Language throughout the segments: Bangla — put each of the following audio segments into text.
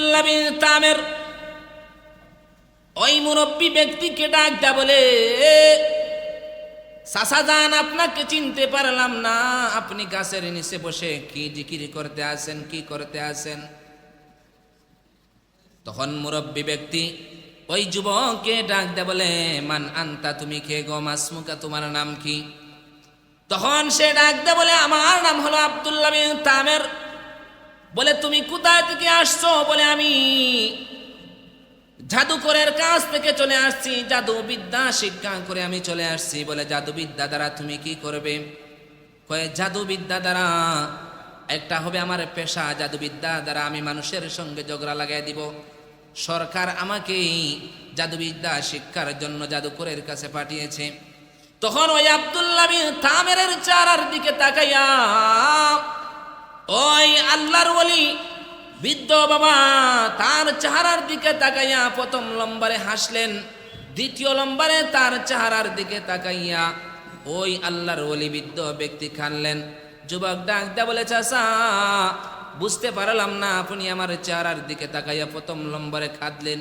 আব্দুল্লাহ বিন তামের ওই মুরব্বী ব্যক্তিকে ডাক দা বলে, চাচা যান, আপনাকে চিনতে পারলাম না, আপনি গাছের নিচে বসে কি জিকির করতে আছেন, কি করতে আছেন? তখন মুরব্বী ব্যক্তি ওই যুবককে ডাক দে বলে, মান আনতা, তুমি কে গো, মাসমুকা, তোমার নাম কি? তখন সে ডাক দে বলে, আমার নাম হলো আব্দুল্লাহ বিন তামের। বলে, তুমি কোথা থেকে আসছো? বলে, আমি জাদুকরের কাছ থেকে চলে আসছি, জাদু বিদ্যা শিক্ষা করে আমি চলে আসছি। বলে, জাদু বিদ্যা দ্বারা তুমি কি করবে? কয়ে, জাদু বিদ্যা দ্বারা একটা হবে আমার পেশা, জাদু বিদ্যা দ্বারা আমি মানুষের সঙ্গে ঝগড়া লাগাই দিব। সরকার আমাকে জাদুবিদ্যা শিক্ষার জন্য জাদুকরের কাছে পাঠিয়েছে। তখন ওই আব্দুল্লাহ বিন তামেরের চেহারার দিকে তাকাইয়া ওই আল্লাহর ওলি বৃদ্ধ বাবা তার চেহারার দিকে তাকাইয়া প্রথম লম্বারে হাসলেন, দ্বিতীয় লম্বারে তার চেহারার দিকে তাকাইয়া ওই আল্লাহর ওলি বৃদ্ধ ব্যক্তি কাঁদলেন। যুবক ডাক দেয়া বলে, চাচা, বুঝতে পারলাম না, আপনি আমার চেহারার দিকে তাকাইয়া প্রথম লম্বরে কাঁদলেন,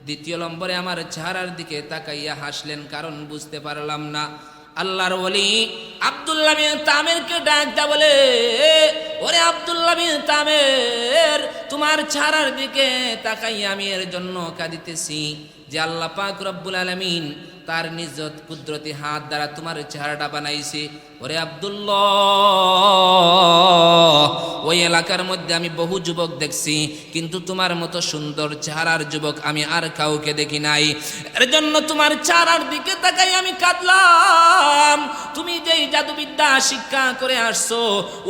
দ্বিতীয় লম্বরে আমার চেহারার দিকে তাকাইয়া হাসলেন, কারণ বুঝতে পারলাম না। আল্লাহর ওলি আব্দুল্লাহ বিন তামেরকে ডাক দা বলে, ওরে আব্দুল্লাহ বিন তামের, তোমার চেহারার দিকে তাকাইয়া আমি এর জন্য কাঁদিতেছি যে আল্লাহ পাক রব্বুল আলামিন তার নিজ কুদরতি হাত দ্বারা তোমার চেহারাটা বানাইছে। ওরে আব্দুল্লাহ, ওই এলাকার মধ্যে আমি বহু যুবক দেখছি, কিন্তু তোমার মতো সুন্দর চেহারার যুবক আমি আর কাউকে দেখি নাই। এর জন্য তোমার চেহারার দিকে তাকাই আমি কাঁদলাম। তুমি যেই জাদুবিদ্যা শিক্ষা করে আসছো,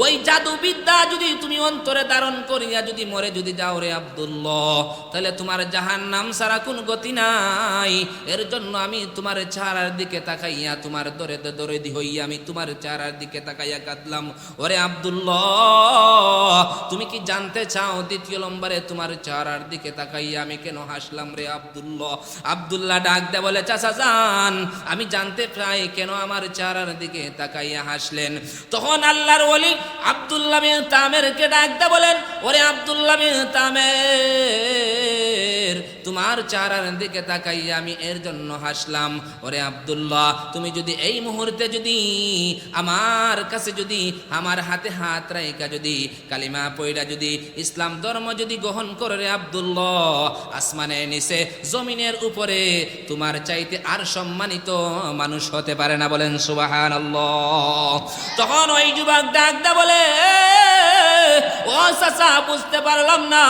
ওই জাদুবিদ্যা যদি তুমি অন্তরে ধারণ করিয়া যদি মরে যদি যাও রে আব্দুল্লাহ, তাহলে তোমার জাহান্নাম ছাড়া কোন গতি নাই। এর জন্য আমি তোমার চেহারার দিকে তাকাইয়া তোমার দরে হইয়া আমি তোমার চেহারার দিকে তাকাইয়া কাঁদলাম। ওরে আব্দুল্লাহ, তুমি কি জানতে চাও দ্বিতীয় নম্বরে তোমার চেহারার দিকে তাকাইয়া আমি কেন হাসলাম রে আব্দুল্লাহ? আব্দুল্লাহ ডাক দে বলে, চাচা যান, আমি জানতে চাই কেন আমার চেহারার দিকে তাকাইয়া হাসলেন। তখন আল্লাহর ওলি আব্দুল্লাহ বিন তামেরকে ডাক দে বলেন, ওরে আব্দুল্লাহ বিন তামের, তোমার চেহারার দিকে তাকাইয়া আমি এর জন্য হাসলাম। ওরে আব্দুল্লাহ, তুমি যদি এই মুহূর্তে যদি আমার কাছে যদি আমার হাতে হাত রাইকা যদি কালিমা পয়রা যদি ইসলাম ধর্ম যদি গ্রহণ করে রে আব্দুল্লাহ, আসমানের নিচে জমিনের উপরে তোমার চাইতে আর সম্মানিত মানুষ হতে পারে না। বলেন সুবহানাল্লাহ। তখন ওই যুবক ডাক দা বলে, ও চাচা, বুঝতে পারলাম না,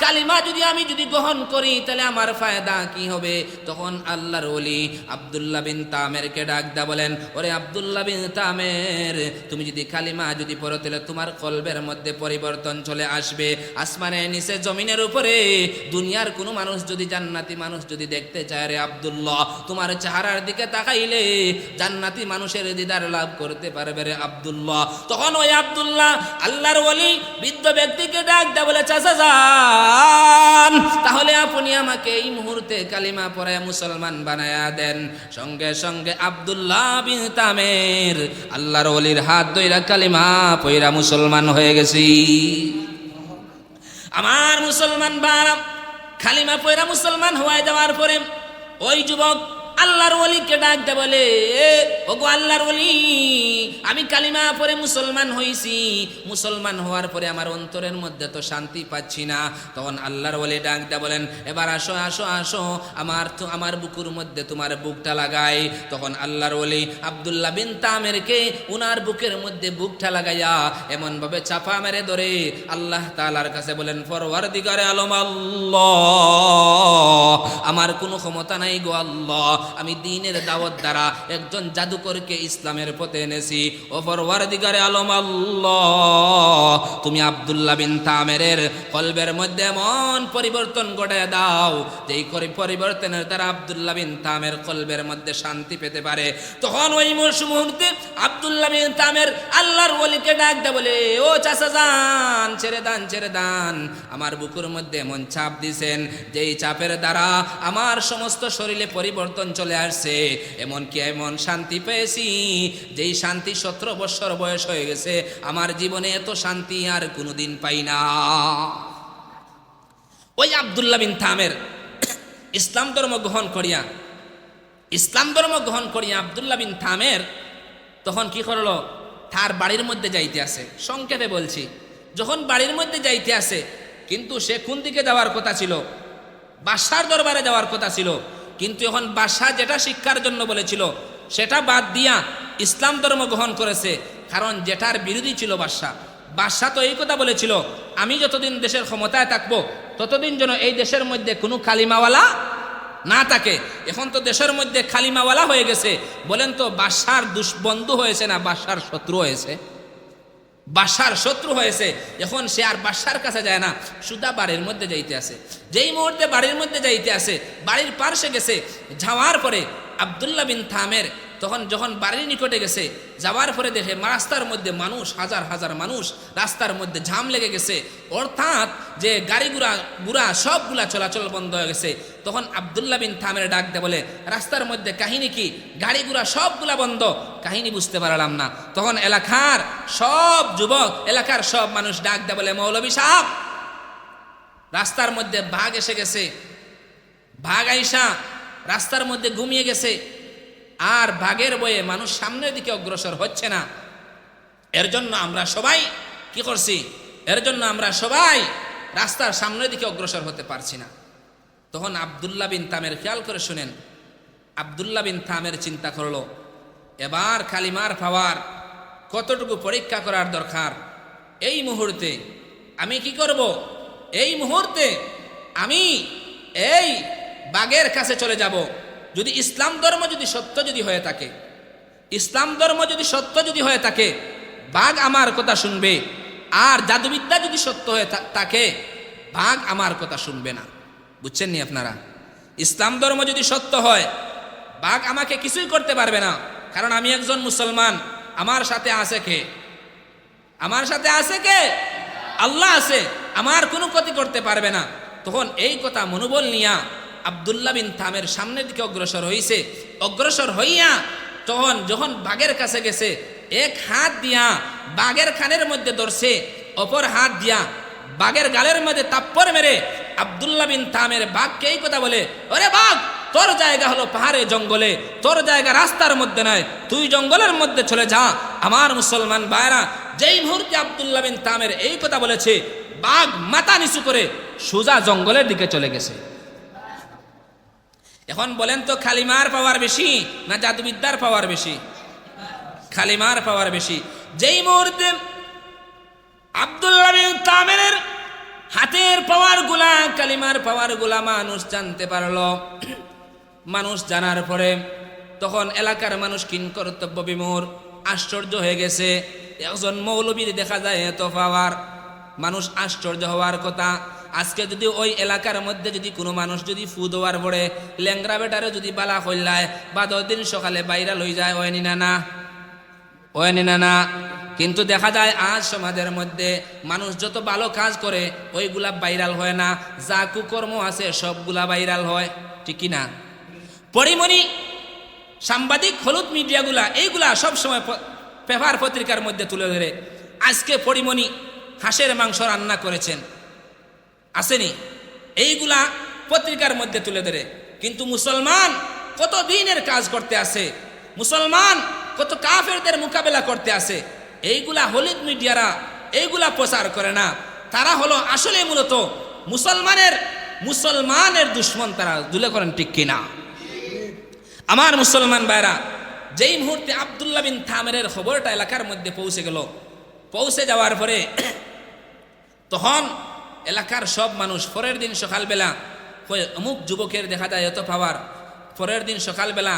কালিমা যদি আমি যদি গ্রহণ করি তাহলে আমার ফায়দা কি হবে? তখন আল্লাহর ওলি আব্দুল্লাহ বিন তামেরকে ডাক দা বলেন, ওরে আব্দুল্লাহ বিন তামের, তুমি যদি কালিমা যদি পড়ো তাহলে তোমার কলবের মধ্যে পরিবর্তন চলে আসবে। আসমানের নিচে জমিনের উপরে দুনিয়ার কোনো মানুষ যদি জান্নাতি মানুষ যদি দেখতে চায় রে আব্দুল্লাহ, তোমার চেহারার দিকে তাকাইলে জান্নাতি মানুষের দিদার লাভ করতে পারবে রে আব্দুল্লাহ। তখন ওই আব্দুল্লাহ আল্লাহর ওলি বৃদ্ধ ব্যক্তিকে ডাক দা বলে, চাচা যান, তাহলে আপনি আমাকে এই মুহূর্তে কালিমা পড়ায় মুসলমান বানায়া দেন। সঙ্গে সঙ্গে আব্দুল্লাহ বিন তামের আল্লাহর ওলির হাত ধইরা কালিমা পয়রা মুসলমান হয়ে গেছি। আমার মুসলমান বাপ, কালিমা পয়রা মুসলমান হয়ে যাওয়ার পরে ওই যুবক আল্লাহর ওলিকে ডাক দে বলে, ওগো আল্লাহর ওলি, আমি কালিমা পড়ে মুসলমান হইছি, মুসলমান হওয়ার পরে আমার অন্তরের মধ্যে তো শান্তি পাচ্ছি না। তখন আল্লাহর ওলি ডাক দে বলেন, এবার আসো আসো আসো, আমার বুকুর মধ্যে তোমার বুকটা লাগাই। তখন আল্লাহর ওলি আব্দুল্লাহ বিন তামেরকে উনার বুকের মধ্যে বুকটা লাগাইয়া এমন ভাবে চাপা মেরে ধরে আল্লাহ তাআলার কাছে বলেন, পরওয়ারদিগারে আলম আল্লাহ, আমার কোনো ক্ষমতা নাই গো আল্লাহ, আমি দ্বীনের দাওয়াত দ্বারা একজন জাদুকরকে ইসলামের পথে এনেছি। ও পরওয়ারদিগারে আলম আল্লাহ, তুমি আব্দুল্লাহ বিন তামেরের কলবের মধ্যে এমন পরিবর্তন ঘটায় দাও যেই পরিবর্তনের দ্বারা আব্দুল্লাহ বিন তামের কলবের মধ্যে শান্তি পেতে পারে। তখন ওই মুহূর্তে আব্দুল্লাহ বিন তামের আল্লাহর ওলিকে ডাক দে বলে, ও চাচা যান, ছেড়ে দান ছেড়ে দান, আমার বুকুর মধ্যে এমন চাপ দিছেন যেই চাপের দ্বারা আমার সমস্ত শরীরে পরিবর্তন চলে আসছে, এমনকি এমন শান্তি পেয়েছি যেই শান্তি 17 বছর বয়স হয়ে গেছে, আমার জীবনে এত শান্তি আর কোনোদিন পাই না। ওই আব্দুল্লাহ বিন থামের ইসলাম ধর্ম গ্রহণ করিয়া আব্দুল্লাহ বিন থামের তখন কি করলো, তার বাড়ির মধ্যে যাইতে আসে। সংক্ষেপে বলছি, যখন বাড়ির মধ্যে যাইতে আসে, কিন্তু সে কোন দিকে যাওয়ার কথা ছিল? বাদশার দরবারে যাওয়ার কথা ছিল, কিন্তু এখন বাদশা যেটা শিক্ষার জন্য বলেছিল সেটা বাদ দিয়া ইসলাম ধর্ম গ্রহণ করেছে। কারণ যেটার বিরোধী ছিল বাদশা তো এই কথা বলেছিল, আমি যতদিন দেশের ক্ষমতায় থাকবো ততদিন যেন এই দেশের মধ্যে কোনো কালিমাওয়ালা না থাকে। এখন তো দেশের মধ্যে কালিমাওয়ালা হয়ে গেছে। বলেন তো, বাদশার দুষ্বন্ধু হয়েছে না বাদশার শত্রু হয়েছে? বাদশার শত্রু হয়েছে। এখন সে আর বাদশার কাছে যায় না, সুদা বাড়ির মধ্যে যাইতে আসে। যেই মুহূর্তে বাড়ির মধ্যে যাইতে আসে, বাড়ির পার্শ্বে গেছে, যাওয়ার পরে আব্দুল্লাহ বিন থামের তখন যখন বাড়ির নিকটে গেছে, যাওয়ার পরে দেখে রাস্তার মধ্যে মানুষ, হাজার হাজার মানুষ, রাস্তার মধ্যে জাম লেগে গেছে, অর্থাৎ যে গাড়ি গুড়া সবগুলা চলাচল বন্ধ হয়ে গেছে। তখন আব্দুল্লাহ বিন থামের ডাক দে বলে, রাস্তার মধ্যে কাহিনী কি? গাড়ি গুড়া সবগুলা বন্ধ, কাহিনী বুঝতে পারলাম না। তখন এলাকার সব যুবক, এলাকার সব মানুষ ডাক দে বলে, মৌলভী সাহেব, রাস্তার মধ্যে বাঘ এসে গেছে, বাঘ আইসা রাস্তার মধ্যে ঘুমিয়ে গেছে, আর বাঘের বয়ে মানুষ সামনের দিকে অগ্রসর হচ্ছে না। এর জন্য আমরা সবাই কি করছি? এর জন্য আমরা সবাই রাস্তার সামনের দিকে অগ্রসর হতে পারছি না। তখন আব্দুল্লাহ বিন থামের, খেয়াল করে শুনেন, আব্দুল্লাহ বিন থামের চিন্তা করলো, এবার কালিমার পাওয়ার কতটুকু পরীক্ষা করার দরকার। এই মুহূর্তে আমি কি করব? এই মুহূর্তে আমি এই বাঘের কাছে চলে যাব। যদি ইসলাম ধর্ম যদি সত্য যদি হয়ে থাকে, ইসলাম ধর্ম যদি সত্য যদি হয়ে থাকে, বাঘ আমার কথা শুনবে। আর জাদুবিদ্যা যদি সত্য হয়ে থাকে, বাঘ আমার কথা শুনবে না। বুঝছেন নি আপনারা? ইসলাম ধর্ম যদি সত্য হয়, বাঘ আমাকে কিছুই করতে পারবে না, কারণ আমি একজন মুসলমান। আমার সাথে আছে কে? আমার সাথে আছে কে? আল্লাহ আছে, আমার কোনো ক্ষতি করতে পারবে না। তখন এই কথা মনোবল নিয়া আব্দুল্লাহ বিন থামের সামনের দিকে অগ্রসর হইয়া তখন যখন বাঘের কাছে গেছে, এক হাত দিয়া বাঘের কানের মধ্যে ধরছে, অপর হাত দিয়া বাঘের গালের মধ্যে তাপ্পর মেরে আব্দুল্লাহ বিন থামের বাঘকে এই কথা বলে, ওরে বাঘ, তোর জায়গা হলো পাহাড়ে জঙ্গলে, তোর জায়গা রাস্তার মধ্যে নয়, তুই জঙ্গলের মধ্যে চলে যা। আমার মুসলমান ভাইরা, যেই মুহূর্তে আব্দুল্লাহ বিন থামের এই কথা বলেছে, বাঘ মাথা নিচু করে সোজা জঙ্গলের দিকে চলে গেছে। এখন বলেন তো, কালিমার পাওয়ার বেশি না জাদুবিদ্যার পাওয়ার বেশি? কালিমার পাওয়ার বেশি। যেই মুহূর্তে আব্দুল্লাহ বিন থামের হাতের পাওয়ার গুলা, কালিমার পাওয়ার গুলা মানুষ জানতে পারলো, মানুষ জানার পরে তখন এলাকার মানুষ কিন কর্তব্য বিমূঢ়, আশ্চর্য হয়ে গেছে। একজন মৌলবীর দেখা যায় এত পাওয়ার, মানুষ আশ্চর্য হওয়ার কথা। আজকে যদি ওই এলাকার মধ্যে যদি কোনো মানুষ যদি ফু দেওয়ার পরে ল্যাংরা বেটারে যদি বালা হইলায় বা 10 দিন সকালে বাইরা লই যায়, ওয়নি না না। কিন্তু দেখা যায় আজ সমাজের মধ্যে মানুষ যত ভালো কাজ করে ওইগুলা ভাইরাল হয় না, যা কুকর্ম আছে সবগুলা ভাইরাল হয়, ঠিক কি না? পরিমণি সাংবাদিক, হলুদ মিডিয়াগুলা, এইগুলা সবসময় পেপার পত্রিকার মধ্যে তুলে ধরে, আজকে পরিমণি হাঁসের মাংস রান্না করেছেন, আসেনি, এইগুলা পত্রিকার মধ্যে তুলে ধরে। কিন্তু মুসলমান কত দিনের কাজ করতে আসে, মুসলমান কত কাফেরদের মোকাবেলা করতে আসে, এইগুলা হলুদ মিডিয়ারা এইগুলা প্রচার করে না। তারা হলো আসলে মূলত মুসলমানের দুশ্মন, তারা দুলে করেন, ঠিক কিনা? আমার মুসলমান ভাইরা, যেই মুহূর্তে আব্দুল্লাহ বিন থামের খবরটা এলাকার মধ্যে পৌঁছে যাওয়ার পরে তখন এলাকার সব মানুষ, পরের দিন সকালবেলা অমুক যুবকের দেখা যায় এত পাওয়ার, পরের দিন সকালবেলা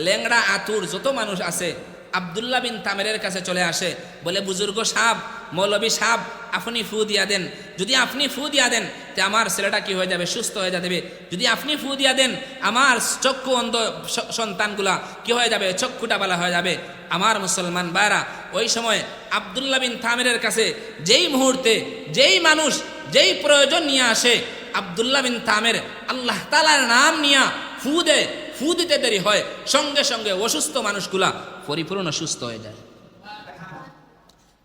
ল্যাংড়া আতুর যত মানুষ আছে আব্দুল্লাহ বিন থামের কাছে চলে আসে, বলে, বুজুর্গ সাহেব, মৌলবী সাহেব, আপনি ফু দিয়া দেন। যদি আপনি ফু দিয়া দেন তে আমার ছেলেটা কি হয়ে যাবে? সুস্থ হয়ে যাবে। যদি আপনি ফু দিয়া দেন আমার চক্ষু অন্ধ সন্তানগুলা কি হয়ে যাবে? চক্ষুটা বালা হয়ে যাবে। আমার মুসলমান ভাইরা, ওই সময় আব্দুল্লাহ বিন থামের কাছে যেই মুহূর্তে যেই মানুষ যেই প্রয়োজন নিয়ে আসে, আব্দুল্লাহ বিন থামের আল্লাহ তাআলার নাম নিয়া ফু দিতে দেরি হয়, সঙ্গে সঙ্গে অসুস্থ মানুষগুলা পরিপূর্ণ সুস্থ হয়ে যায়।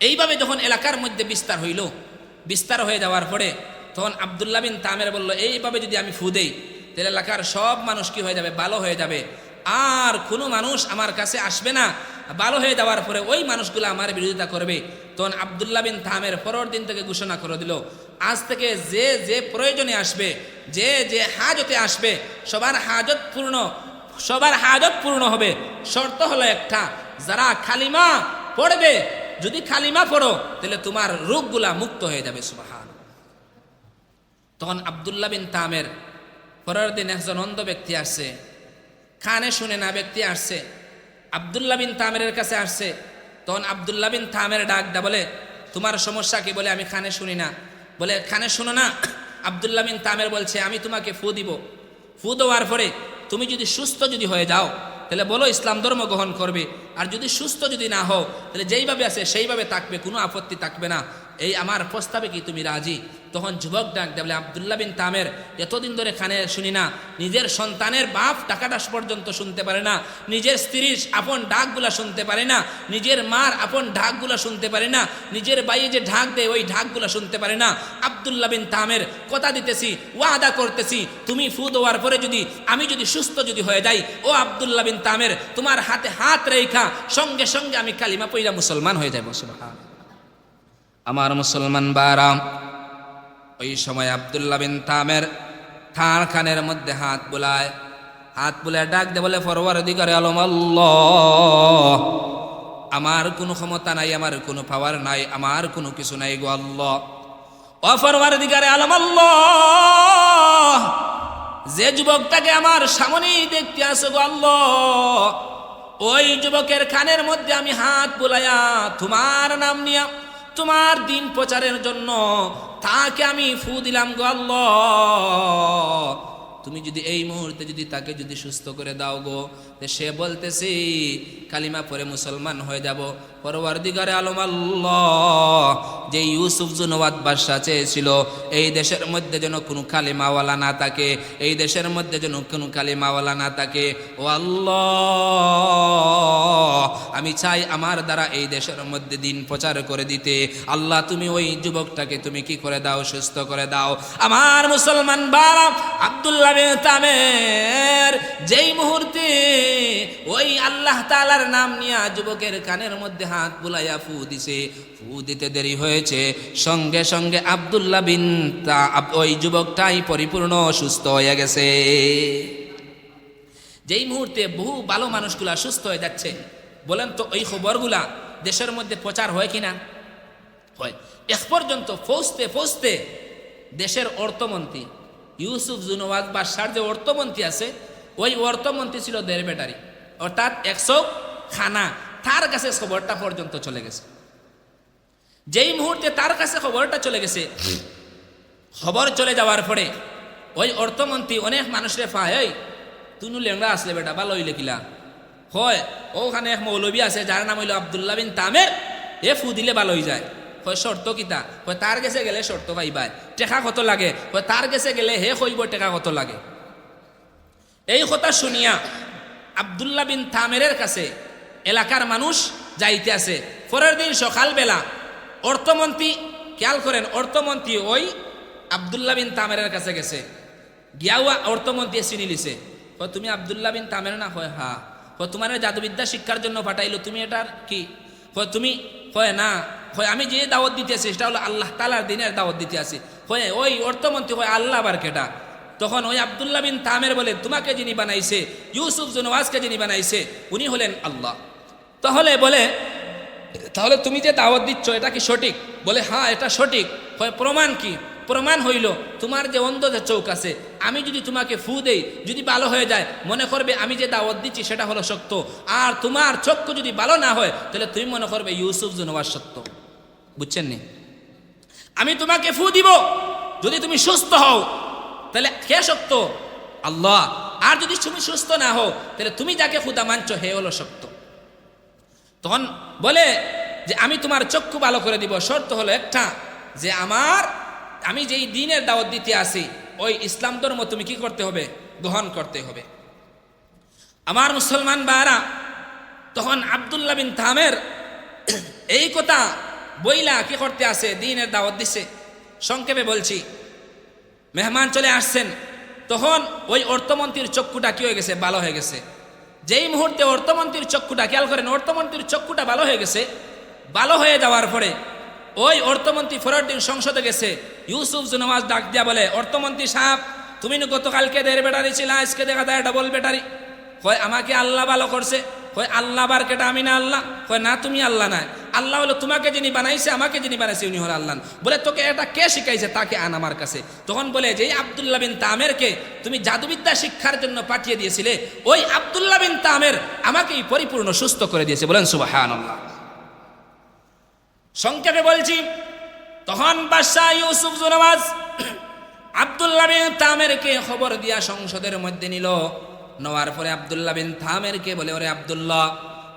এইভাবে যখন এলাকার মধ্যে বিস্তার হয়ে যাওয়ার পরে তখন আব্দুল্লাহ বিন তামের বলল, এইভাবে যদি আমি ফু দেই তাহলে এলাকার সব মানুষ কি হয়ে যাবে, ভালো হয়ে যাবে, আর কোনো মানুষ আমার কাছে আসবে না। ভালো হয়ে যাওয়ার পরে ওই মানুষগুলো আমার বিরোধিতা করবে। তখন আব্দুল্লাহ বিন তামের পরের দিন থেকে ঘোষণা করে দিল, আজ থেকে যে যে প্রয়োজনে আসবে, যে যে হাজতে আসবে, সবার হাজত পূর্ণ হবে। শর্ত হলো একটা, যারা কালিমা পড়বে, যদি কালিমা পড়ো তাহলে তোমার রোগগুলা মুক্ত হয়ে যাবে। সুবহান। তখন আব্দুল্লাহ বিন তামের পরের দিন একজন অন্ধ ব্যক্তি আসছে, কানে শুনে না ব্যক্তি আসছে, আব্দুল্লাহ বিন তামেরের কাছে আসছে। তখন আব্দুল্লাহ বিন তামের ডাকটা বলে, তোমার সমস্যা কি? বলে, আমি কানে শুনি না। বলে, কানে শুনো না? আব্দুল্লাহ বিন তামের বলছে, আমি তোমাকে ফু দিব। ফু দেওয়ার পরে তুমি যদি সুস্থ যদি হয়ে যাও তাহলে বলো ইসলাম ধর্ম গ্রহণ করবে, আর যদি সুস্থ যদি না হও তাহলে যেইভাবে আছে সেইভাবে থাকবে, কোনো আপত্তি থাকবে না। এই আমার প্রস্তাবে কি তুমি রাজি? তখন যুবক ডাক বলে, আব্দুল্লাহ বিন তামের, এতদিন ধরে কানে শুনি না, নিজের সন্তানের বাপ টাকাটা পর্যন্ত শুনতে পারে না, নিজের স্ত্রীর আপন ডাকগুলা শুনতে পারে না, নিজের মার আপন ঢাকগুলা শুনতে পারে না, নিজের বাইয়ে যে ঢাক দেয় ওই ঢাকগুলা শুনতে পারে না। আব্দুল্লাহ বিন তামের, কথা দিতেছি, ওয়াদা করতেছি, তুমি ফু দেওয়ার পরে যদি আমি যদি সুস্থ যদি হয়ে যাই, ও আব্দুল্লাহ বিন তামের, তোমার হাতে হাত রেখা সঙ্গে সঙ্গে আমি কালিমা পড়া মুসলমান হয়ে যাবো। সুবহান। আমার মুসলমান বারাম, ওই সময় আব্দুল্লাহ বিন তামের থার খানের মধ্যে হাত বুলায় ডাক দে বলে, পরওয়ারদিগারে আলম আল্লাহ, আমার কোনো ক্ষমতা নাই, আমার কোনো পাওয়ার নাই, আমার কোনো কিছু নাই গো আল্লাহ। ও পরওয়ারদিগারে আলম আল্লাহ, যে যুবকটাকে আমার সামনেই দেখতে আসো গো আল্লাহ, ওই যুবকের কানের মধ্যে আমি হাত বুলাইয়া তোমার নাম নিয়া তোমার দিন প্রচারের জন্য তাকে আমি ফু দিলাম গো আল্লাহ। তুমি যদি এই মুহূর্তে যদি তাকে যদি সুস্থ করে দাও গো, সে বলতেছি কালিমা পরে মুসলমান হয়ে যাব। পরওয়ারদিগারে আলম আল্লাহ, যে ইউসুফ জুনওয়াত বাদশা চেয়েছিল এই দেশের মধ্যে যেন কোনো কালিমাওয়ালা না থাকে, এই দেশের মধ্যে যেন কোনো কালিমাওয়ালা না থাকে। ও আল্লাহ, আমি চাই আমার দ্বারা এই দেশের মধ্যে দিন প্রচার করে দিতে। আল্লাহ, তুমি ওই যুবকটাকে তুমি কি করে দাও, সুস্থ করে দাও। আমার মুসলমান বাবা, আব্দুল্লাহ বিন তামের যেই মুহূর্তে ওই আল্লাহ তাআলার নাম নিয়া যুবকের কানের মধ্যে হাত বুলাইয়া ফু দিছে, ফু দিতে দেরি হয়েছে, সঙ্গে সঙ্গে আব্দুল্লাহ বিন ওই যুবকটাই পরিপূর্ণ সুস্থ হয়ে গেছে। যেই মুহূর্তে বহু ভালো মানুষগুলা সুস্থ হয়ে যাচ্ছে, বলেন তো ওই খবরগুলা দেশের মধ্যে প্রচার হয় কিনা? হয়। এক পর্যন্ত ফৌজতে দেশের অর্থমন্ত্রী ইউসুফ জুনওয়াত বাদশার যে অর্থমন্ত্রী আছে, ওই অর্থমন্ত্রী ছিল দেড় বেটারি, অর্থাৎ 100 খানা, তার কাছে খবরটা পর্যন্ত চলে গেছে। যেই মুহূর্তে তার কাছে খবরটা চলে গেছে, খবর চলে যাওয়ার পরে ওই অর্থমন্ত্রী অনেক মানুষের পায়, তুনু লেংরা আসলে বেটা ভালো হইলে কিলা হয়, ওখানে এক মৌলবী আছে যার নাম হইল আব্দুল্লাহ বিন তামের, এ ফু দিলে ভালো হয়ে যায়। হয় শর্ত কিতা? হয় তার গেছে গেলে শর্ত পাইবাই, টেকা কত লাগে? হয় তার গেছে গেলে হে কইব টেকা কত লাগে। এই কথা শুনিয়া আব্দুল্লাহ বিন তামেরের কাছে এলাকার মানুষ যাইতে আছে। পরের দিন সকালবেলা অর্থমন্ত্রী, খেয়াল করেন, অর্থমন্ত্রী ওই আব্দুল্লাহ বিন তামেরের কাছে গেছে, গিয়াওয়া অর্থমন্ত্রী চিনি লিছে, তুমি আব্দুল্লাহ বিন তামের না? হয় হ্যাঁ। তোমার জাদুবিদ্যা শিক্ষার জন্য পাঠাইলো, তুমি এটার কি? তুমি হয় না, হয় আমি যে দাওয়াত দিতে আছি সেটা হলো আল্লাহ তাআলার দিনের দাওয়াত দিতে আছি। হয় ওই অর্থমন্ত্রী হয় আল্লাহ আবার কেটা? তখন ওই আব্দুল্লাহ বিন তামের বলে, তোমাকে যিনি বানাইছে, ইউসুফ জুনওয়াজকে যিনি বানাইছে, উনি হলেন আল্লাহ। তাহলে বলে, তাহলে তুমি যে দাওয়াত দিচ্ছ এটা কি সঠিক? বলে হ্যাঁ এটা সঠিক। হয় প্রমাণ কি? প্রমাণ হইল তোমার যে অন্ধ যে চোখ আছে, আমি যদি তোমাকে ফু দেই, যদি ভালো হয়ে যায়, মনে করবে আমি যে দাওয়াত দিচ্ছি সেটা হলো সত্য, আর তোমার চক্ষু যদি ভালো না হয় তাহলে তুমি মনে করবে ইউসুফ জুনওয়াজ সত্য। বুঝছেন নি? আমি তোমাকে ফু দিব, যদি তুমি সুস্থ হও তাহলে কে সত্য? আল্লাহ। আর যদি তুমি সুস্থ না হও তাহলে তুমি যাকে খুদা মানছো হে হলো সত্য। তখন বলে যে আমি তোমার চক্ষু ভালো করে দিব, শর্ত হলো একটা, যে আমি যেই দিনের দাওয়াত দিতে আসি ওই ইসলাম ধর্ম তুমি কি করতে হবে? গ্রহণ করতে হবে। আমার মুসলমান ভাইরা, তখন আব্দুল্লাহ বিন তামের এই কথা বইলা কি করতে আসে? দিনের দাওয়াত দিছে। সংক্ষেপে বলছি, মেহমান চলে আসছেন, তখন ওই অর্থমন্ত্রীর চক্ষুটা কি হয়ে গেছে? ভালো হয়ে গেছে। যেই মুহূর্তে অর্থমন্ত্রীর চক্ষুটা, খেয়াল করেন, অর্থমন্ত্রীর চক্ষুটা ভালো হয়ে গেছে, ভালো হয়ে যাওয়ার পরে ওই অর্থমন্ত্রী পরের দিন সংসদে গেছে। ইউসুফ জুনওয়াজ ডাক দিয়া বলে, অর্থমন্ত্রী সাহেব, তুমি না গতকালকে 1.5 ব্যাটারি ছিল, আজকে দেখা যায় ডবল ব্যাটারি। হয় আমাকে আল্লাহ ভালো করছে, হয় আল্লাহ বার কেটা আমি না আল্লাহ, হয় না তুমি আল্লাহ নাই। আল্লাহ হলো তোমাকে যিনি বানাইছে, আমাকে যিনি বানাইছে উনি হলো আল্লাহ। বলে তোকে এটা কে শিখাইছে? তাকে আন আমার কাছে। তখন বলে যে আব্দুল্লাহ বিন তামেরকে তুমি জাদুবিদ্যা শিক্ষার জন্য পাঠিয়ে দিয়েছিলে, ওই আব্দুল্লাহ বিন তামের আমাকেই পরিপূর্ণ সুস্থ করে দিয়েছে। বলেন সুবহানাল্লাহ। সংক্ষেপে বলছি, তখন বাদশাহ ইউসুফ জুনওয়াজ আব্দুল্লাহ বিন তামেরকে খবর দিয়া সংসদের মধ্যে নিল। নেওয়ার পরে আব্দুল্লাহ বিন তামেরকে বলে, ওরে আব্দুল্লাহ,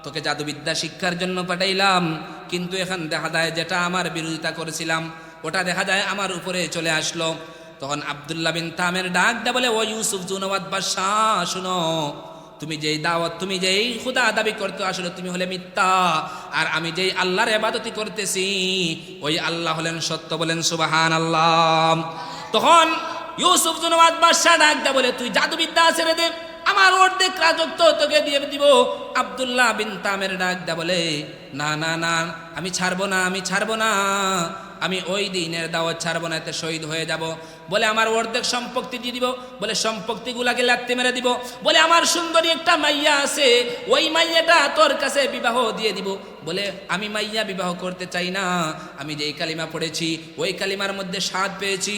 তোকে জাদুবিদ্যা শিক্ষার জন্য পাঠাইলাম, কিন্তু এখন দেখা যায় যেটা আমার বিরোধিতা করেছিলাম ওটা দেখা যায় আমার উপরে চলে আসলো। তখন আব্দুল্লাহ বিন তামের ডাক দেয়া বলে, ও ইউসুফ জুনওয়াজ বাদশাহ, শুনো, তুমি যেই দাওয়াত, তুমি যেই খুদা দাবি করতে, আসলে তুমি হলে মিথ্যা, আর আমি যেই আল্লাহর ইবাদতি করতেছি ওই আল্লাহ হলেন সত্য। বলেন সুবহানাল্লাহ। তখন ইউসুফ জুনওয়াজ বাদশাহ ডাক দেয়া বলে, তুই জাদুবিদ্যা ছেড়ে দে, আমার অর্ধেক রাজত্ব তোকে দিয়ে দিব। আব্দুল্লাহ বিন তামের ডাক দেয়া বলে, না না না, আমি ছাড়বো না, আমি ছাড়বো না, আমি ওই দিনের দাওয়াত ছাড়বো না, এতে শহীদ হয়ে যাব। বলে আমার অর্ধেক সম্পত্তি দিয়ে দিব, বলে সম্পত্তিগুলাকে লাত্তি মেরে দিব। বলে আমার সুন্দরী একটা মাইয়া আছে, ওই মাইয়াটা তোর কাছে বিবাহ দিয়ে দিব। বলে আমি মাইয়া বিবাহ করতে চাই না, আমি যেই কালিমা পড়েছি ওই কালিমার মধ্যে স্বাদ পেয়েছি,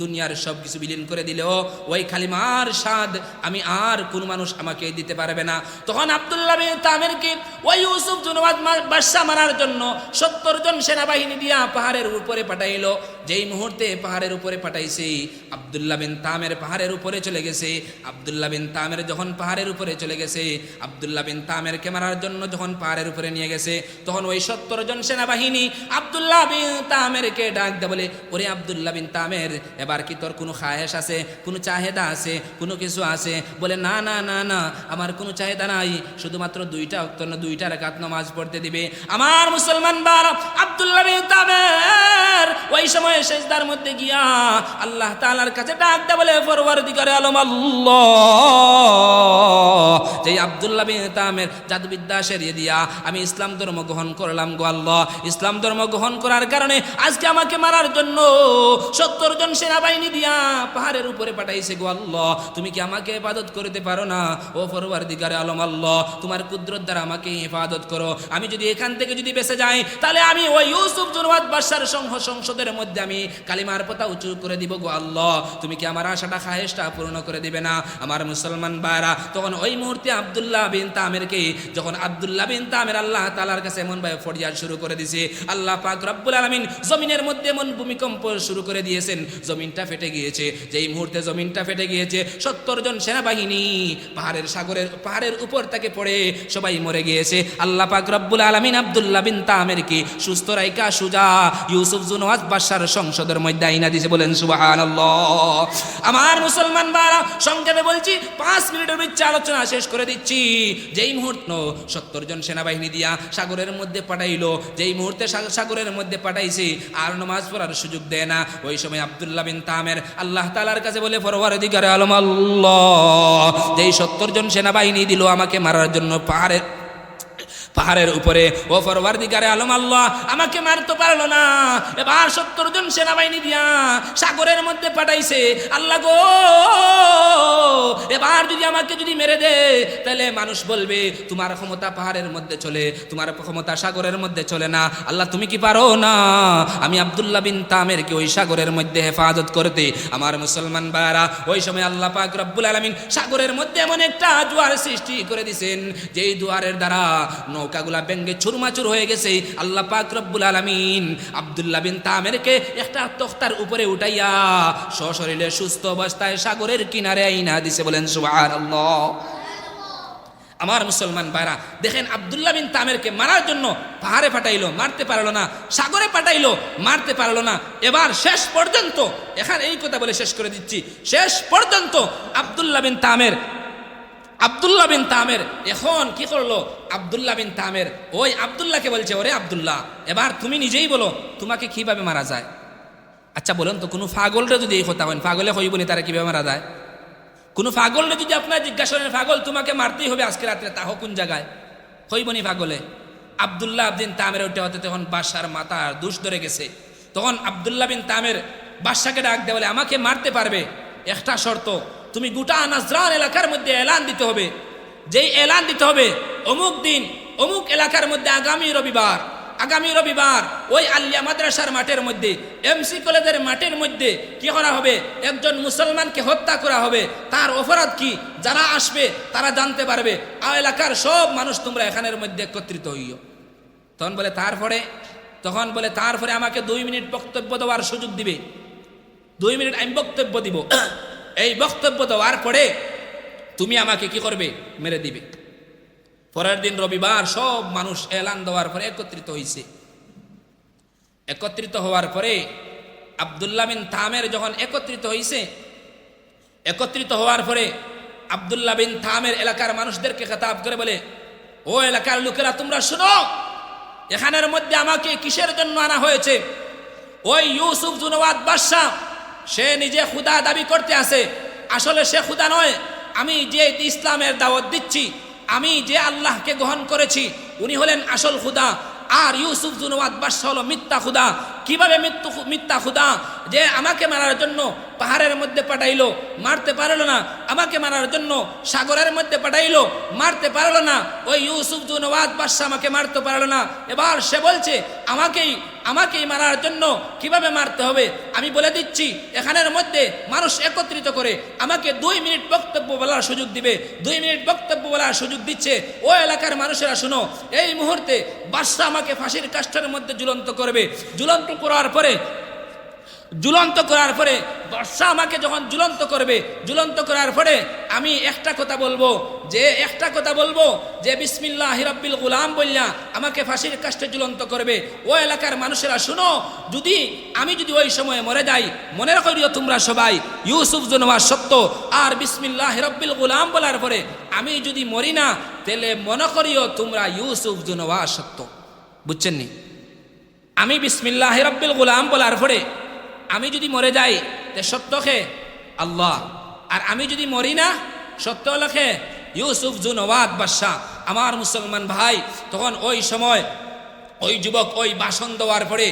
দুনিয়ার সব কিছু বিলীন করে দিলেও ওই কালিমার স্বাদ আমি আর কোন মানুষ আমাকে দিতে পারবে না। তখন আব্দুল্লাহ বিন তামেরকে ওই ইউসুফ জুনওয়াজ বাদশাহ মারার জন্য 70 জন সেনাবাহিনী দিয়া পাহাড়ের উপরে পাঠাইলো। যেই মুহূর্তে পাহাড়ের উপরে পাঠাইছে, আব্দুল্লাহ বিন তামের পাহাড়ের উপরে চলে গেছে। আব্দুল্লাহ বিন তামের যখন পাহাড়ের উপরে চলে গেছে, আব্দুল্লাহ বিন তামেরকে মারার জন্য যখন পাহাড়ের উপরে নিয়ে গেছে, তখন ওই 70 জন সেনাবাহিনী আব্দুল্লাহ বিন তামেরকে ডাক দেয়া বলে, ওরে আব্দুল্লাহ বিন তামের, এবার কি তোর কোনো খায়েশ আছে, কোনো চাহিদা আছে, কোনো কিছু আছে? বলে না না না না, আমার কোনো চাহিদা নাই, শুধুমাত্র 2টা ওয়াক্ত, 2টা রাকাত নামাজ পড়তে দিবে। আমার মুসলমান বার আব্দুল্লাহ বিন তামের ওই সময় সেজদার মধ্যে গিয়া আল্লাহ তাআলার কাছে ডাক দেয়া বলে, পরওয়ারদিগারে আলম আল্লাহ, যেই আব্দুল্লাহ বিন তামের জাদুবিদ্যা সেরিয়ে দিয়া আমি ইসলাম ধর্ম গ্রহণ করলাম গো আল্লাহ, ইসলাম ধর্ম গ্রহণ করার কারণে আজকে আমাকে মারার জন্য 70 জন সেনাবাহিনী দিয়া পাহাড়ের উপরে পাঠাইছে গো আল্লাহ, তুমি কি আমাকে ইবাদত করতে পারো না? ও পরওয়ারদিগারে আলম আল্লাহ, তোমার কুদরত দ্বারা আমাকে ইবাদত করো। আমি যদি এখান থেকে যদি বেঁচে যাই, তাহলে আমি ওই ইউসুফ জুনওয়াজ বাদশার সংসদের মধ্যে আমি কালিমার পতাকা উঁচু করে দিব গো আল্লাহ, তুমি কি আমার আশাটা খায়েশটা পূর্ণ করে দিবে না? আমার মুসলমান ভাইরা, তখন ওই মুহূর্তে আব্দুল্লাহ বিন তামেরকে, যখন আব্দুল্লাহ বিন তামের আল্লাহ তাআলার কাছে এমন ভাবে ফরিয়াদ শুরু করে দিয়েছে, আল্লাহ পাক রব্বুল আলামিন জমিনের মধ্যে এমন ভূমিকম্প শুরু করে দিয়েছেন, জমিনটা ফেটে গিয়েছে। যেই মুহূর্তে জমিনটা ফেটে গিয়েছে, 70 জন সেনাবাহিনী পাহাড়ের উপর থেকে পড়ে সবাই মরে গিয়েছে। আল্লাহ পাক রব্বুল আলামিন আব্দুল্লাহ বিন তামেরকে সুস্থ রাইকা সুজা ইউসুফ জুনওয়াজ বাদশার সংসদের মধ্যে আইনা দিয়েছে। বলেন সুবহানাল্লাহ। আমার মুসলমান ভাইরা, সংক্ষেপে বলছি, 5 মিনিটের মধ্যে আলোচনা শেষ করে দিচ্ছি। যেই মুহূর্ত 70 জন সেনাবাহিনী দিয়া সাগরের মধ্যে পাঠাইলো, যেই মুহূর্তে সাগরের মধ্যে পাঠাইছে আর নামাজ পড়ার সুযোগ দেয় না, ওই সময় আব্দুল্লাহ বিন তামের আল্লাহ তাআলার কাছে বলে, পরওয়ারদিগারে আলম আল্লাহ, যেই 70 জন সেনাবাহিনী দিল আমাকে মারার জন্য পাহাড়ের উপরে, ও পরওয়ারদিগারে আলম আল্লাহ, আমাকে মারতে পারলো না, এবার 70 জন সেনাবাহিনী দিয়া সাগরের মধ্যে পাঠাইছে। আল্লাহ গো, এবার যদি আমাকে যদি মেরে দে, তাহলে মানুষ বলবে তোমার ক্ষমতা পাহাড়ের মধ্যে চলে, তোমার ক্ষমতা সাগরের মধ্যে চলে না। আল্লাহ তুমি কি পারো না আমি আব্দুল্লাহ বিন তামেরকে ওই সাগরের মধ্যে হেফাজত করতে? আমার মুসলমান ভাইরা, ওই সময় আল্লাহ পাক রব্বুল আলামিন সাগরের মধ্যে এমন একটা জোয়ার সৃষ্টি করে দিয়েছেন, যেই জোয়ারের দ্বারা নৌকাগুলা ভেঙে চুরমাচুর হয়ে গেছে। আল্লাহ পাক রব্বুল আলামিন আব্দুল্লাহ বিন তামেরকে একটা তখতার উপরে উঠাইয়া সশরীরে সুস্থ অবস্থায় সাগরের কিনারে আইনা দিছে। বলেন সুবহানাল্লাহ। আমার মুসলমান ভাইরা দেখেন, আব্দুল্লাহ বিন তামেরকে মারার জন্য পাহাড়ে পাঠাইলো, মারতে পারলো না, সাগরে পাঠাইলো, মারতে পারলো না। এবার শেষ পর্যন্ত, এখানে এই কথা বলে শেষ করে দিচ্ছি, শেষ পর্যন্ত আব্দুল্লাহ বিন তামের এখন কি করলো? আব্দুল্লাহ বিন তামের ওই আব্দুল্লাহকে বলছে, ওরে আব্দুল্লাহ, এবার তুমি নিজেই বলো তোমাকে কিভাবে মারা যায়। আচ্ছা বলেন তো, কোনো পাগলরে যদি এই কথা হয়, পাগলে হইব নি, তারা কিভাবে মারা যায়? কোনো পাগলরে যদি আপনার জিজ্ঞাসা করেন, পাগল তোমাকে মারতেই হবে আজকে রাত্রে, তাহ কোন জায়গায়, হইব নি পাগলে? আব্দুল্লাহ বিন তামের ওইটা হতে তখন বাদশার মাথার দুষ ধরে গেছে। তখন আব্দুল্লাহ বিন তামের বাদশাকে ডাক দেয়, বলে আমাকে মারতে পারবে, একটা শর্ত, তুমি গোটা নাজরান এলাকার মধ্যে এলান দিতে হবে, যেই এলান দিতে হবে অমুক দিন অমুক এলাকার মধ্যে আগামী রবিবার ওই আলিয়া মাদ্রাসার মাঠের মধ্যে, এমসি কলেজের মাঠের মধ্যে কি করা হবে, একজন মুসলমানকে হত্যা করা হবে, তার অপরাধ কি যারা আসবে তারা জানতে পারবে, আর এলাকার সব মানুষ তোমরা এখানের মধ্যে একত্রিত হইও। তখন বলে তারপরে আমাকে 2 মিনিট বক্তব্য দেওয়ার সুযোগ দিবে, 2 মিনিট আমি বক্তব্য দিব, এই বক্তব্য দেওয়ার পরে তুমি আমাকে কি করবে, মেরে দিবে। পরের দিন রবিবার সব মানুষ এলান দেওয়ার পরে একত্রিত হওয়ার পরে আব্দুল্লাহ বিন থামের যখন একত্রিত হওয়ার পরে আব্দুল্লাহ বিন থামের এলাকার মানুষদেরকে খেতাব করে বলে, ও এলাকার লোকেরা তোমরা শুনো, এখানের মধ্যে আমাকে কিসের জন্য আনা হয়েছে? ওই ইউসুফ জুনওয়াদ বাদশা সে নিজে খুদা দাবি করতে আসে, আসলে সে খুদা নয়। আমি যে ইসলামের দাওয়াত দিচ্ছি, আমি যে আল্লাহকে গ্রহণ করেছি, উনি হলেন আসল খুদা, আর ইউসুফ জুনওয়াদ বাদশা হলো মিথ্যা খুদা। কিভাবে মিথ্যা খুদা? যে আমাকে মারার জন্য পাহাড়ের মধ্যে পাঠাইলো, মারতে পারলো না, আমাকে মারার জন্য সাগরের মধ্যে পাঠাইলো, মারতে পারলো না, ওই ইউসুফ জুনওয়াদ বাদশা আমাকে মারতে পারলো না। এবার সে বলছে আমাকেই মারার জন্য কিভাবে মারতে হবে আমি বলে দিচ্ছি। এখানের মধ্যে মানুষ একত্রিত করে আমাকে 2 মিনিট বক্তব্য বলার সুযোগ দিবে, 2 মিনিট বক্তব্য বলার সুযোগ দিচ্ছে। ও এলাকার মানুষেরা শুনো, এই মুহূর্তে বাদশা আমাকে ফাঁসির কাষ্ঠের মধ্যে ঝুলন্ত করবে। ঝুলন্ত করার পরে বাদশা আমাকে যখন ঝুলন্ত করার পরে আমি একটা কথা বলবো যে বিসমিল্লাহির রাব্বিল গুলাম বললা আমাকে ফাঁসির কাষ্ঠে ঝুলন্ত করবে। ও এলাকার মানুষেরা শুনো, আমি যদি ওই সময়ে মরে যাই, মনে রাখিও তোমরা সবাই ইউসুফ জুনওয়াদ সত্য, আর বিসমিল্লাহির রাব্বিল গুলাম বলার পরে আমি যদি মরি না, তাহলে মনে করিও তোমরা ইউসুফ জুনওয়াদ সত্য। বুঝছেন নি? আমি বিসমিল্লাহির রাব্বিল গুলাম বলার পরে আমি যদি মরে যাই, তে সত্য খে আল্লাহ, আর আমি যদি মরি না, সত্য লখে ইউসুফ জুনওয়াদ বাদশা। আমার মুসলমান ভাই, তখন ওই সময় ওই যুবক ওই ভাষণ দেওয়ার পরে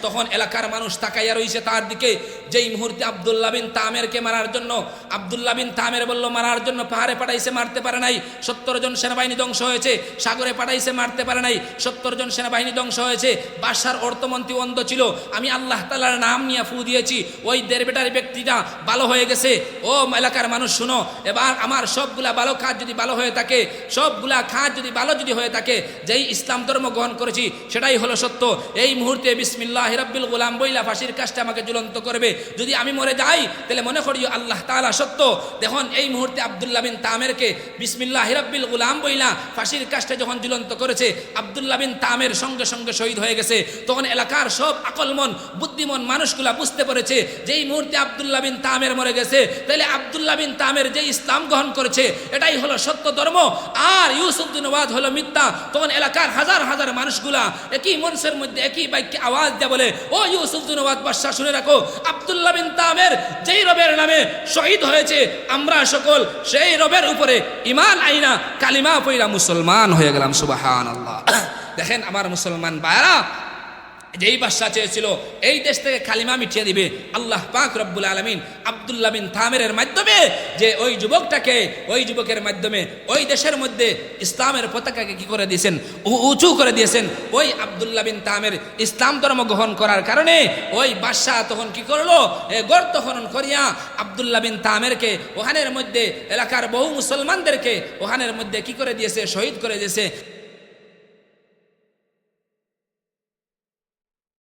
তখন এলাকার মানুষ তাকাইয়া রয়েছে তার দিকে। যেই মুহূর্তে আব্দুল্লাহ বিন তামেরকে মারার জন্য আব্দুল্লাহ বিন তামের বলল মারার জন্য, পাহাড়ে পাঠাইছে, মারতে পারে নাই, 70 জন সেনাবাহিনী ধ্বংস হয়েছে। সাগরে পাঠাইছে, মারতে পারে নাই, 70 জন সেনাবাহিনী ধ্বংস হয়েছে। বাদশার অর্থমন্ত্রী অন্ধ ছিল, আমি আল্লাহ তাআলার নাম নিয়ে ফু দিয়েছি, ওই দেড়বেটার ব্যক্তিটা ভালো হয়ে গেছে। ও এলাকার মানুষ শুনো, এবার আমার সবগুলা ভালো কাজ যদি ভালো হয়ে থাকে, সবগুলা কাজ যদি ভালো হয়ে থাকে, যেই ইসলাম ধর্ম গ্রহণ করেছি সেটাই হলো সত্য। এই মুহূর্তে বিসমিল্লাহির রাব্বিল গুলাম বইলা ফাঁসির কাষ্ঠে আমাকে ঝুলন্ত করবে। যদি আমি মরে যাই, তাহলে মনে করিও আল্লাহ তাআলা সত্য। দেখুন এই মুহূর্তে আব্দুল্লাহ বিন তামেরকে বিসমিল্লাহির রাব্বিল গুলাম বইলা ফাঁসির কাষ্ঠে যখন ঝুলন্ত করেছে, আব্দুল্লাহ বিন তামের সঙ্গে সঙ্গে শহীদ হয়ে গেছে। তখন এলাকার সব আকলমন বুদ্ধিমন মানুষগুলা বুঝতে পেরেছে যে এই মুহূর্তে আব্দুল্লাহ বিন তামের মরে গেছে, তাহলে আব্দুল্লাহ বিন তামের যে ইসলাম গ্রহণ করেছে এটাই হলো সত্য ধর্ম, আর ইউসুফ জুনওয়াদ হলো মিথ্যা। তখন এলাকার হাজার হাজার মানুষগুলা একই মঞ্চের মধ্যে একই বাক্যে আওয়াজ দেয়, বলে ও ইউসুফ জুনওয়াদ বাদশা, শুনে রাখো, আব্দুল্লাহ বিন তামের যেই রবের নামে শহীদ হয়েছে, আমরা সকল সেই রবের উপরে ঈমান আইনা কালিমা পড়া মুসলমান হয়ে গেলাম। সুবহানাল্লাহ। দেখেন আমার মুসলমান ভাইরা, যেই বাদশা চেয়েছিল এই দেশ থেকে কালিমা মিটিয়ে দিবে, আল্লাহ পাক রব্বুল আলামিন আব্দুল্লাহ বিন তামেরের মাধ্যমে যে ওই যুবকের মাধ্যমে ওই দেশের মধ্যে ইসলামের পতাকাকে কি করে দিয়েছেন, উঁচু করে দিয়েছেন। ওই আব্দুল্লাহ বিন তামের ইসলাম ধর্ম গ্রহণ করার কারণে ওই বাদশা তখন কি করলো, গর্ত খনন করিয়া আব্দুল্লাহ বিন তামেরকে ওখানের মধ্যে এলাকার বহু মুসলমানদেরকে ওখানের মধ্যে কি করে দিয়েছে, শহীদ করে দিয়েছে।